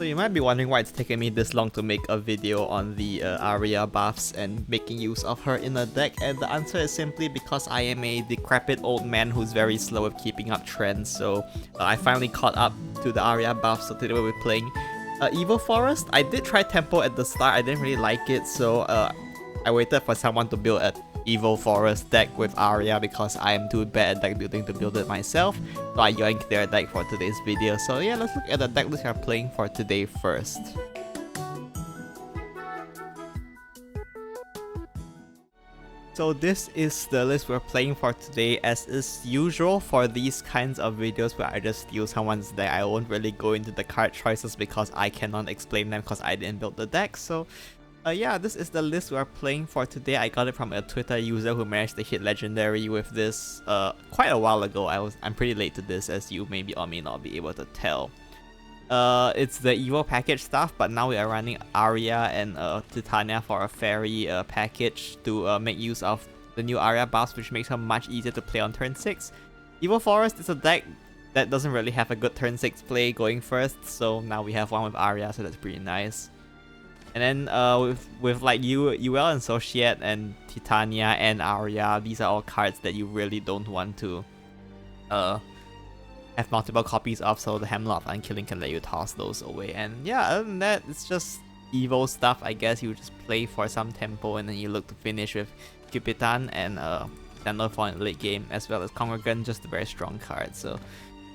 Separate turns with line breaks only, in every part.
So you might be wondering why it's taking me this long to make a video on the Aria buffs and making use of her in a deck, and the answer is simply because I am a decrepit old man who's very slow at keeping up trends. So I finally caught up to the Aria buffs, so today we'll be playing Evo Forest. I did try tempo at the start, I didn't really like it, so I waited for someone to build an Evo Forest deck with Aria because I am too bad at deck building to build it myself. So I yoinked their deck for today's video. So yeah, let's look at the deck list we are playing for today first. So this is the list we're playing for today. As is usual for these kinds of videos where I just steal someone's deck, I won't really go into the card choices because I cannot explain them because I didn't build the deck. So yeah, this is the list we're playing for today. I got it from a Twitter user who managed to hit legendary with this quite a while ago. I'm pretty late to this, as you maybe or may not be able to tell. It's the Evo package stuff, but now we are running Aria and Titania for a fairy package to make use of the new Aria buffs, which makes her much easier to play on turn 6. Evo Forest is a deck that doesn't really have a good turn 6 play going first, so now we have one with Aria, so that's pretty nice. And then with like UL and Associate and Titania and Aria, these are all cards that you really don't want to have multiple copies of, so the Hemlock and Killing can let you toss those away. And yeah, other than that, it's just Evo stuff, I guess. You just play for some tempo and then you look to finish with Cupitan and Standoff in the late game, as well as Congregant, just a very strong card. So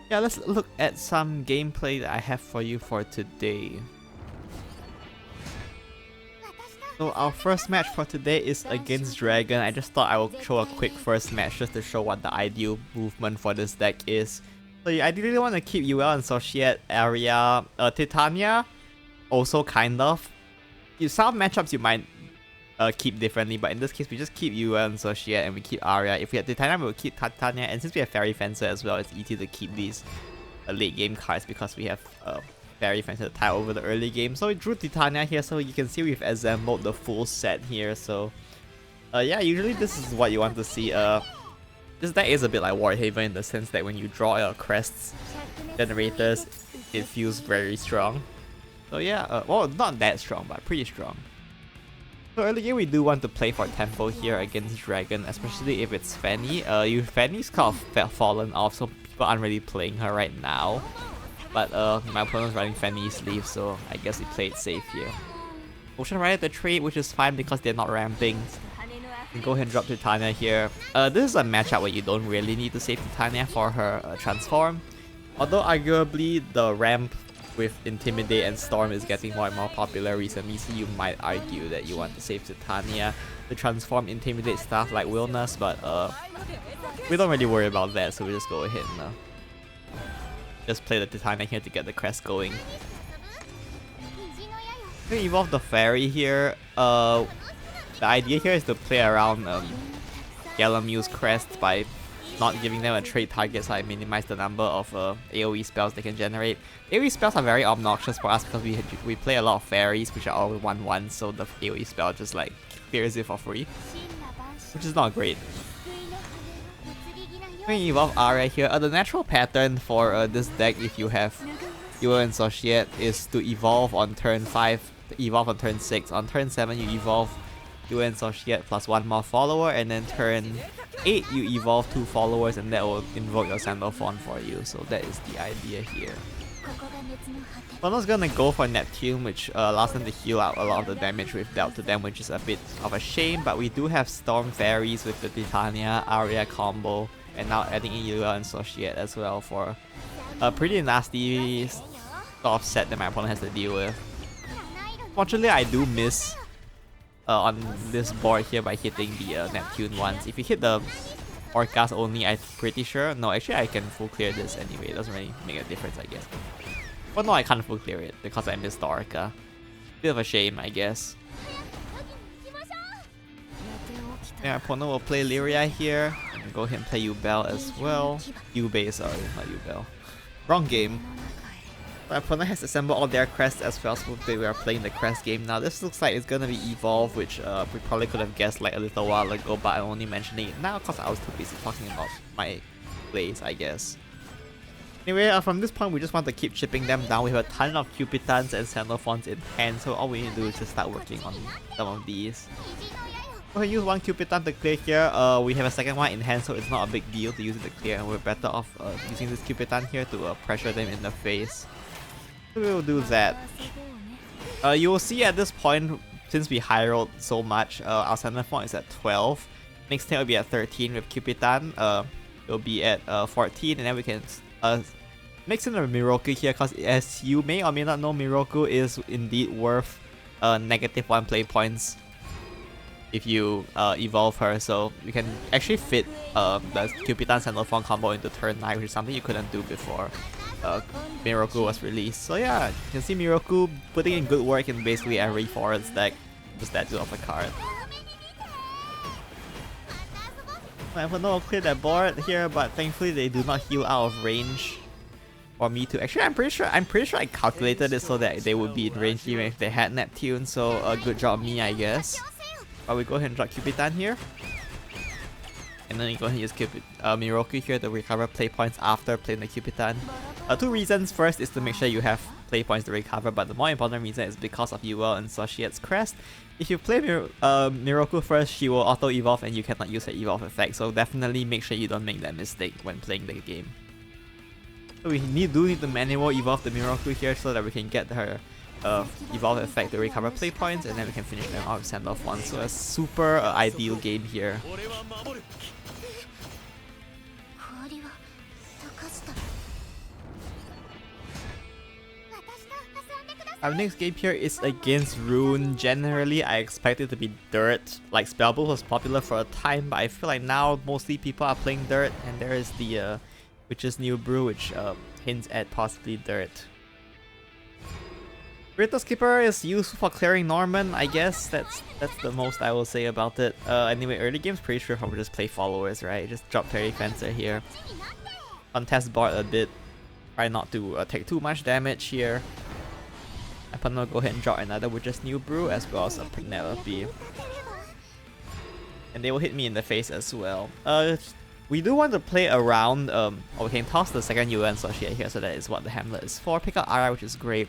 yeah, let's look at some gameplay that I have for you for today. So our first match for today is against Dragon. I just thought I would show a quick first match just to show what the ideal movement for this deck is. So you ideally want to keep UL and Associate, Aria, Titania, also kind of. Some matchups you might keep differently, but in this case we just keep UL and Associate and we keep Aria. If we had Titania, we will keep Titania, and since we have Fairy Fencer as well, it's easy to keep these late game cards because we have Fairy Fencer to tie over the early game. So we drew Titania here, so you can see we've assembled the full set here. So yeah, usually this is what you want to see. This deck is a bit like Warhaven in the sense that when you draw your Crest's generators, it feels very strong. So yeah, well, not that strong, but pretty strong. So early game we do want to play for tempo here against Dragon, especially if it's Fanny. Fanny's kind of fallen off, so people aren't really playing her right now. But my opponent's running Fanny sleeve, so I guess he played safe here. Ocean Rider the trade, which is fine because they're not ramping. You can go ahead and drop Titania here. This is a matchup where you don't really need to save Titania for her transform. Although arguably the ramp with Intimidate and Storm is getting more and more popular recently, so you might argue that you want to save Titania to transform Intimidate stuff like Willness, but we don't really worry about that, so we just go ahead and just play the Titania here to get the Crest going. I'm gonna evolve the Fairy here. The idea here is to play around Galamu's Crest by not giving them a trade target, so I minimize the number of AoE spells they can generate. AoE spells are very obnoxious for us because we play a lot of fairies, which are all 1/1, so the AoE spell just like clears it for free, which is not great. When you evolve Aria here, the natural pattern for this deck, if you have UL and Associate, is to evolve on turn 5, to evolve on turn 6. On turn 7 you evolve UL and Associate plus 1 more follower, and then turn 8 you evolve 2 followers, and that will invoke your Sandalphon for you. So that is the idea here. Bono's gonna go for Neptune, which allows them to heal out a lot of the damage we've dealt to them, which is a bit of a shame, but we do have Storm Fairies with the Titania Aria combo, and now adding in UL and Associate as well for a pretty nasty sort of set that my opponent has to deal with. Fortunately, I do miss on this board here by hitting the Neptune once. If you hit the Orcas only, I'm pretty sure. No, actually I can full clear this anyway. It doesn't really make a difference, I guess. But no, I can't full clear it because I missed the Orca. Bit of a shame, I guess. Yeah, my opponent will play Lyria here. And go ahead and play Ubel as well. Ube, sorry, not Ubel. Wrong game. My opponent has assembled all their Crests as well, so we are playing the Crest game now. This looks like it's gonna be Evolve, which we probably could have guessed like a little while ago, but I'm only mentioning it now because I was too busy talking about my plays, I guess. Anyway, from this point, we just want to keep chipping them down. We have a ton of Cupidans and Xenophons in hand, so all we need to do is just start working on some of these. So we use one Cupidan to clear here. We have a second one in hand, so it's not a big deal to use it to clear, and we're better off using this Cupidan here to pressure them in the face. So we will do that. You will see at this point, since we high rolled so much, our Xenophon is at 12. Next turn will be at 13 with Cupidan. It will be at 14, and then we can mix in a Miroku here, because as you may or may not know, Miroku is indeed worth -1 play points if you evolve her, so you can actually fit the Cupidan Xenophon combo into turn 9, which is something you couldn't do before Miroku was released. So yeah, you can see Miroku putting in good work in basically every Forest deck, just that good of a card. Inferno will clear that board here, but thankfully they do not heal out of range for me to. Actually, I'm pretty sure I calculated it so that they would be in range even if they had Neptune. So good job me, I guess. But we go ahead and drop Cupidan here, and then you go ahead and use Miroku here to recover play points after playing the Cupidan. Two reasons. First is to make sure you have play points to recover, but the more important reason is because of UL and Associate's Crest. If you play Miroku first, she will auto-evolve and you cannot use her evolve effect, so definitely make sure you don't make that mistake when playing the game. So we do need to manual evolve the Miroku here so that we can get her evolve effect to recover play points, and then we can finish them out with send off one. So a super ideal game here. Our next game here is against Rune. Generally, I expect it to be Dirt. Like, Spellbook was popular for a time, but I feel like now mostly people are playing Dirt, and there is the Witch's New Brew, which hints at possibly Dirt. Spirited Skipper is useful for clearing Norman, I guess. That's the most I will say about it. Anyway, early game's pretty sure how we just play followers, right? Just drop Terry Fencer here. Contest board a bit. Try not to take too much damage here. Opponent will go ahead and drop another Witch's New Brew as well as a Penelope. And they will hit me in the face as well. We do want to play around, or we can toss the second UN Associate here, so that is what the Hamlet is for. Pick up Aria, which is great.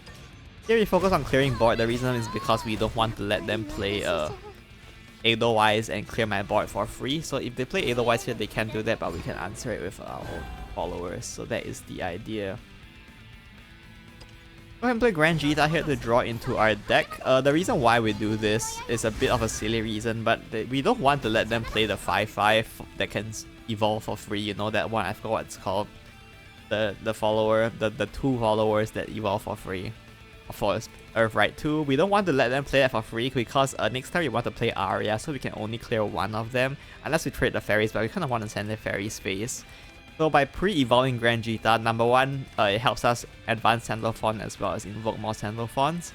Here we focus on clearing board. The reason is because we don't want to let them play Edelweiss and clear my board for free. So if they play Edelweiss here, they can do that, but we can answer it with our own followers. So that is the idea. Go ahead and play Grand Gita here to draw into our deck. The reason why we do this is a bit of a silly reason, but we don't want to let them play the 5/5 that can evolve for free. You know that one, I forgot what it's called. The follower, the two followers that evolve for free. For Earthright 2. We don't want to let them play that for free because next time we want to play Aria, so we can only clear one of them unless we trade the fairies, but we kind of want to send the fairies face. So by pre-evolving Grand Gita, number one, it helps us advance Sandalphon as well as invoke more Sandalphons.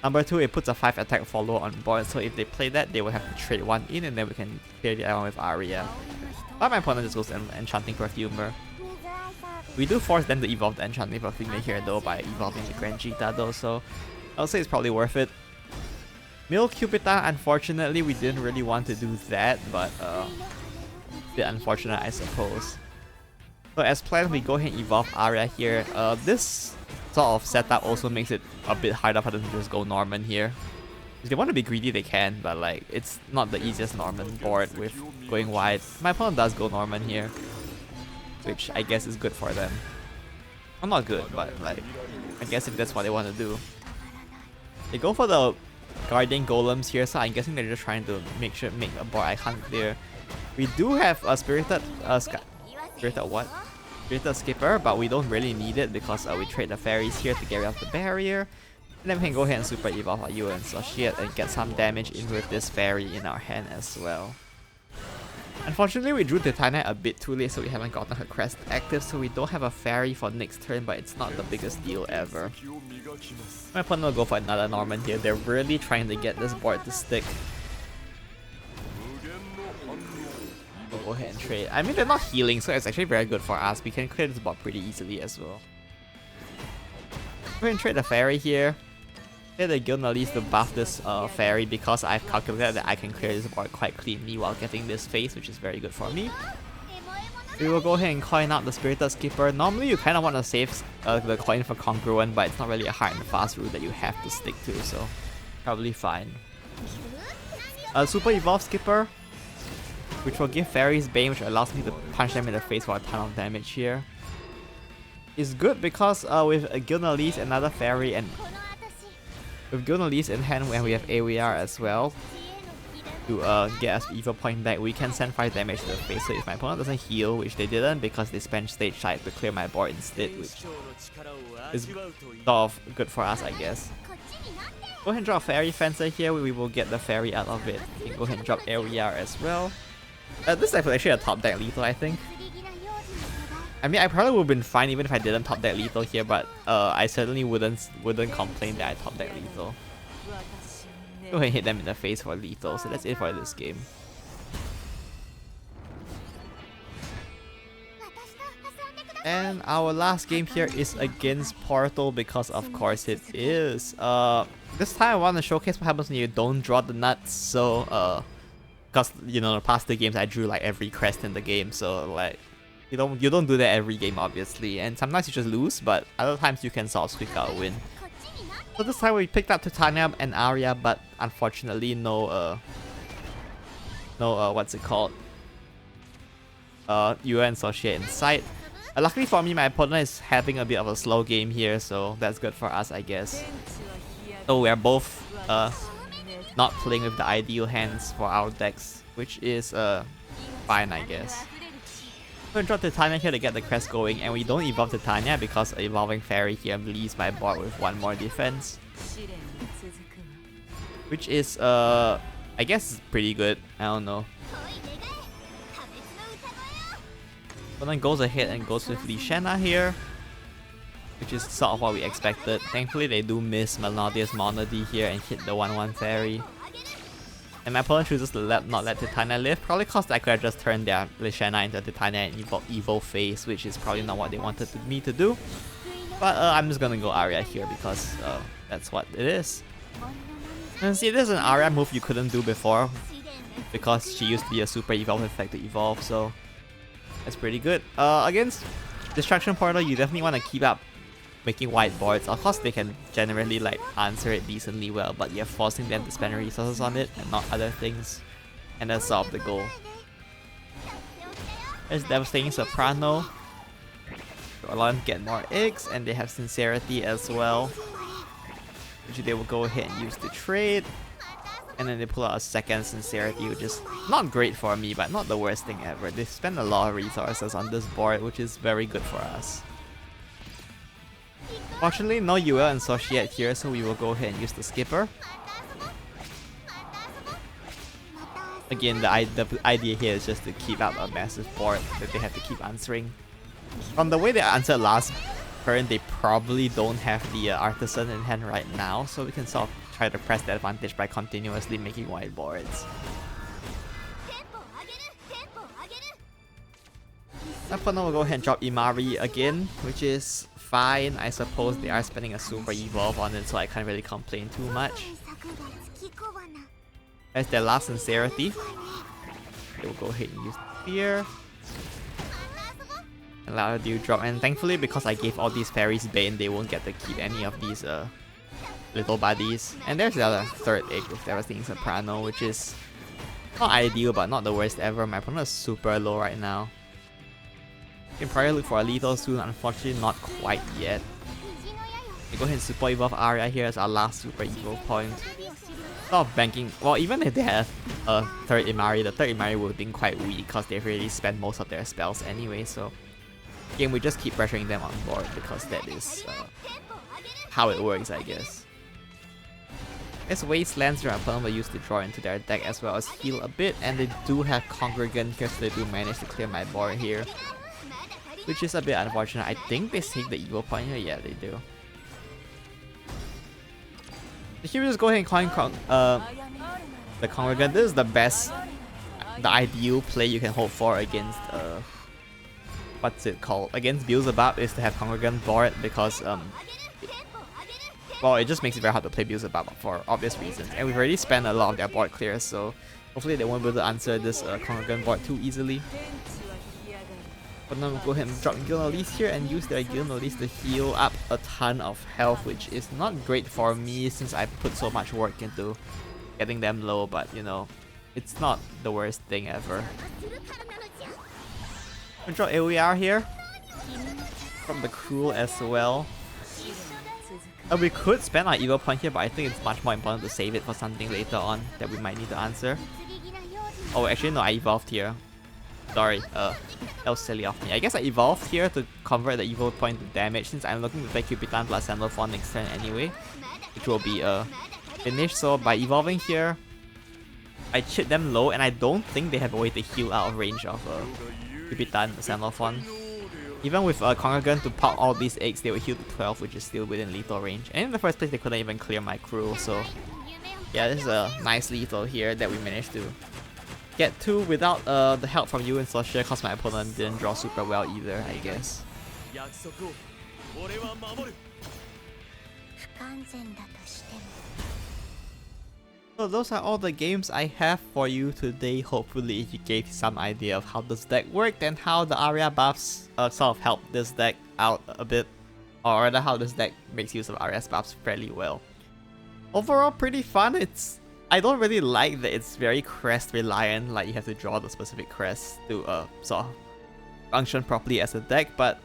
Number two, it puts a 5 attack follower on board, so if they play that, they will have to trade one in and then we can clear the other one with Aria. But my opponent just goes Enchanting Perfumer. We do force them to evolve the Enchanting Perfumer here though by evolving the Grand Gita though, so I'll say it's probably worth it. Mill Cupidan, unfortunately we didn't really want to do that, but a bit unfortunate I suppose. So as planned, we go ahead and evolve Aria here. This sort of setup also makes it a bit harder for them to just go Norman here. If they want to be greedy, they can, but like it's not the easiest Norman board with going wide. My opponent does go Norman here, which I guess is good for them. Well, not good, but like I guess if that's what they want to do. They go for the Guardian Golems here, so I'm guessing they're just trying to make a board icon clear. We do have a Spirited Skipper, but we don't really need it because we trade the fairies here to get rid of the barrier. And then we can go ahead and super evolve our UN Associate and get some damage in with this fairy in our hand as well. Unfortunately, we drew Titania a bit too late, so we haven't gotten her Crest active, so we don't have a fairy for next turn, but it's not the biggest deal ever. My opponent will go for another Norman here. They're really trying to get this board to stick. We'll go ahead and trade. I mean, they're not healing, so it's actually very good for us. We can clear this board pretty easily as well. Go ahead and trade the fairy here. Get the guild at least to buff this fairy because I've calculated that I can clear this board quite cleanly while getting this face, which is very good for me. We will go ahead and coin out the Spirited Skipper. Normally you kind of want to save the coin for Congruent, but it's not really a hard and fast rule that you have to stick to, so probably fine. Super Evolve Skipper, which will give Fairies Bane, which allows me to punch them in the face for a ton of damage here. It's good because with a Gilnelis, another Fairy, and with Gilnelis in hand when we have AOR as well, to get us Evo point back, we can send 5 damage to the face. So if my opponent doesn't heal, which they didn't because they spent stage side to clear my board instead, which is sort of good for us, I guess. Go ahead and drop Fairy Fencer here, we will get the Fairy out of it. You can go ahead and drop AOR as well. This is actually a top deck lethal, I think. I mean, I probably would have been fine even if I didn't top deck lethal here, but I certainly wouldn't complain that I top deck lethal. Go ahead and hit them in the face for lethal, so that's it for this game. And our last game here is against Portal because of course it is. This time I want to showcase what happens when you don't draw the nuts, so because you know the past 2 games I drew like every crest in the game, so like you don't do that every game obviously, and sometimes you just lose, but other times you can sort of squeak out a win. So this time we picked up Titania and Aria, but unfortunately no what's it called? UN Associate in sight. Luckily for me, my opponent is having a bit of a slow game here, so that's good for us, I guess. So we are both not playing with the ideal hands for our decks, which is fine, I guess. We're going to drop Titania here to get the Crest going, and we don't evolve Titania because evolving Fairy here leaves my board with 1 more defense. Which is, I guess pretty good, I don't know. But then goes ahead and goes with Lishana here, which is sort of what we expected. Thankfully they do miss Melodious Monody here and hit the 1/1 Fairy. And my opponent chooses to not let Titania live, probably because I could have just turned their Lishana into Titania and Evo Face, which is probably not what they wanted me to do. But I'm just gonna go Aria here because that's what it is. And see, this is an Aria move you couldn't do before because she used to be a super evolve effect to evolve, so that's pretty good. Against Destruction Portal, you definitely want to keep up making white boards. Of course, they can generally like answer it decently well, but you're forcing them to spend resources on it and not other things, and that's sort of the goal. There's Devastating Soprano to allow them to get more eggs, and they have Sincerity as well, which they will go ahead and use to trade. And then they pull out a second Sincerity, which is not great for me, but not the worst thing ever. They spend a lot of resources on this board, which is very good for us. Fortunately, no UL and Associate here, so we will go ahead and use the Skipper. Again, the idea here is just to keep out a massive board that they have to keep answering. From the way they answered last turn, they probably don't have the Artisan in hand right now, so we can sort of try to press the advantage by continuously making white boards. My opponent will go ahead and drop Imari again, which is fine. I suppose they are spending a super evolve on it, so I can't really complain too much. As their last Sincerity, they will go ahead and use Fear. Allow a Dew drop, and thankfully because I gave all these Fairies Bane, they won't get to keep any of these little buddies. And there's the other 3rd egg with Devastating Soprano, which is not ideal but not the worst ever. My opponent is super low right now. You can probably look for a lethal soon, unfortunately not quite yet. We go ahead and super evolve Aria here as our last super evolve point. Sort of banking, well, even if they have a 3rd Imari, the 3rd Imari would have been quite weak because they've already spent most of their spells anyway, so again, we just keep pressuring them on board because that is how it works, I guess. As Wastelands, your opponent will use to draw into their deck as well as heal a bit, and they do have Congregant here, so they do manage to clear my board here, which is a bit unfortunate. I think they take the Evo point here, yeah they do. Here we just go ahead and coin the Congregant. This is the best, the ideal play you can hope for against what's it called? Against Beelzebub is to have Congregant board because well, it just makes it very hard to play Beelzebub for obvious reasons, and we've already spent a lot of their board clears, so hopefully they won't be able to answer this Congregant board too easily. But now we'll go ahead and drop Gilnolis here and use their Gilnolis to heal up a ton of health, which is not great for me since I put so much work into getting them low, but you know, it's not the worst thing ever. We'll drop AOER here. From the Cruel as well. We could spend our Evo point here, but I think it's much more important to save it for something later on that we might need to answer. Oh, actually no, I evolved here. Sorry, that was silly of me. I guess I evolved here to convert the Evo point to damage since I'm looking to take Cupitan plus Xenophon next turn anyway, which will be a finish. So by evolving here, I chip them low, and I don't think they have a way to heal out of range of Cupitan, Xenophon. Even with Congregant to pop all these eggs, they will heal to 12, which is still within lethal range. And in the first place, they couldn't even clear my crew, so yeah, this is a nice lethal here that we managed to get to without the help from you and Socia, because my opponent didn't draw super well either, I guess. So those are all the games I have for you today. Hopefully you gave some idea of how this deck worked and how the Aria buffs sort of help this deck out a bit, or rather how this deck makes use of Aria's buffs fairly well. Overall pretty fun. I don't really like that it's very crest reliant, like you have to draw the specific crest to sort of function properly as a deck, but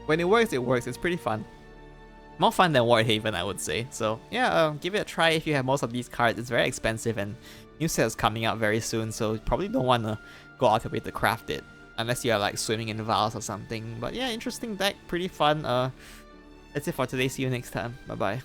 when it works, it's pretty fun. More fun than Warhaven, I would say. So yeah, give it a try if you have most of these cards. It's very expensive and new set is coming out very soon, so you probably don't want to go out your way to craft it unless you are like swimming in vials or something. But yeah, interesting deck, pretty fun. That's it for today. See you next time. Bye bye.